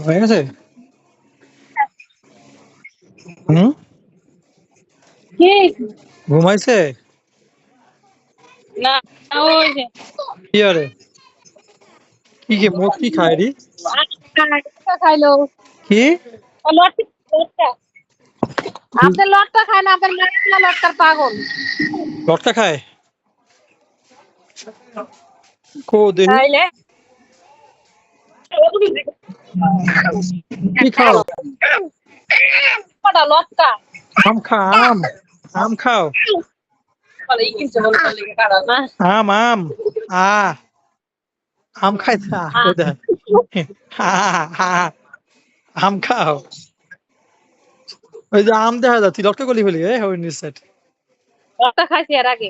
হয়ে গেছে? হুম, কি ঘুমাইছে? না ওই যে কি আরে? কি মুখ কি খায় রে? লটকা খাইলো কি? ও লটকা আপনার লটকা খায় না আপনার মায়ের লটকার পাগল লটকা খায়? কো দেহি? তাইলে কি খাও? কটা লটকা আম খা আম। আম খাও। বলে এই কিনছে বলে লিখে কাটা না আম। আ আম খাইতে এটা। হা হা আম খাও। ওই যে আম দেখা যায় তুই লটকা করলি ফেলি হই নিশ্চয়। লটকা খাইছি এর আগে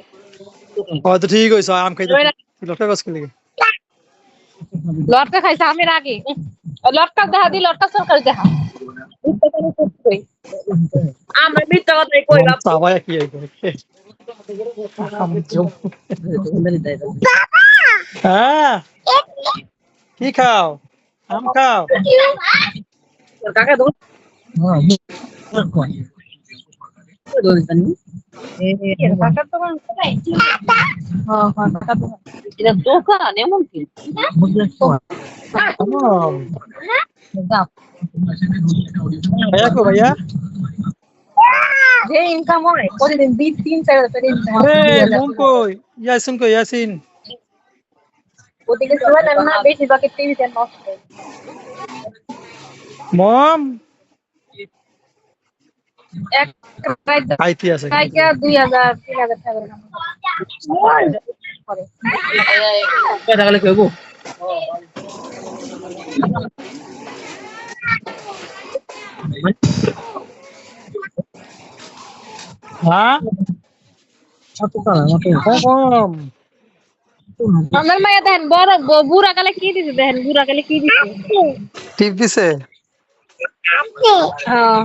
হয়তো ঠিক হয়েছে আম খাইতে তুই লটকা গাছ করলি। লটকা খাইছে আমের আগে লটকা দেখা দি লটকা সরকারি দেখা আমরা মিথ্যা কথাই কই বাপ চাবাই কি আম হ্যাঁ কি খাও? আম খাও। কাকা দো কাকা তো কোথায় হ্যাঁ হ্যাঁ কাকা তো এটা দোকান এমন কি আম ভাইয়া কো ভাইয়া? যে ইনকাম হয় প্রতিদিন 3-4 হাজার ইনকাম এ 2,000 মন কই? ইয়াসিন কই ইয়াসিন? ওদিকে চলে না বেশি বাকি টিভিতে নষ্ট মম এক রাত আইতি আছে। টাকা 2,000-3,000 টাকা করে কয়টা গেলে কইবো হ্যাঁ কম আমার মায়া দেখেন বড় বুড়া কালে কি দিছে দেখেন বুড়া কালে কি দিছে টিপ দিছে। হ্যাঁ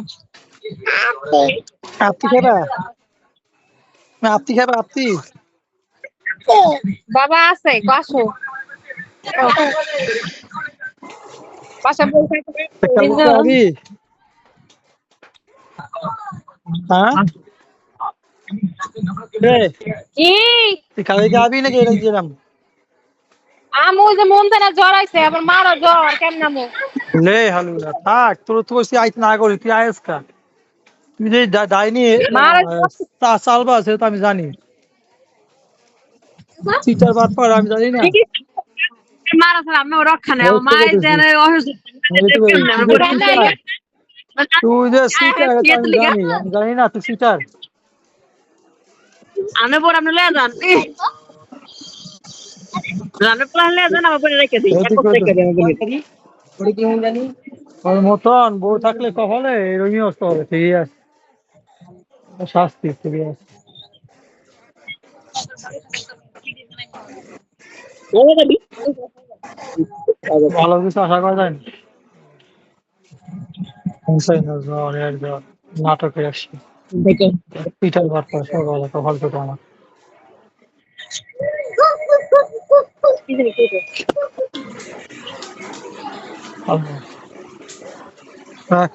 আপনি খাবা? আপনি খাবা আপনি? বাবা আছে আসো পাশে বসে একটা বলতে আবি? হ্যাঁ রে কি তুই কালকে আবি নাকি এটা দিলাম? আমু যে মন থেকে জ্বর আইছে আমার মারও জ্বর কেমন আমু লে হালুলা থাক তোর তো বলছি আইতে না করি তুই আইস কা তুই যে ডাইনি মার চালবা সেটা তো আমি জানি চিটার বাদ পর আমি জানি না মার আছে আমি রক্ষা নেই আমার মায়ের যেন অসুস্থ তুই যে সিটার আমি জানি না তুই সিটার আমি পর আপনি লয়ে যান রান্না প্লান লয়ে যান আমার পরে রেখে দিই এক কথা রেখে দিই ওরে কি হন জানি ওর মতন বউ থাকলে কখনো এরকমই অবস্থা হবে ঠিক আছে শাস্তি ঠিক আছে ভালো কিছু আশা করা যায় না নাটকে আসছি পিঠার ভাত করে সকালে তো হল পেটো আমার রাখ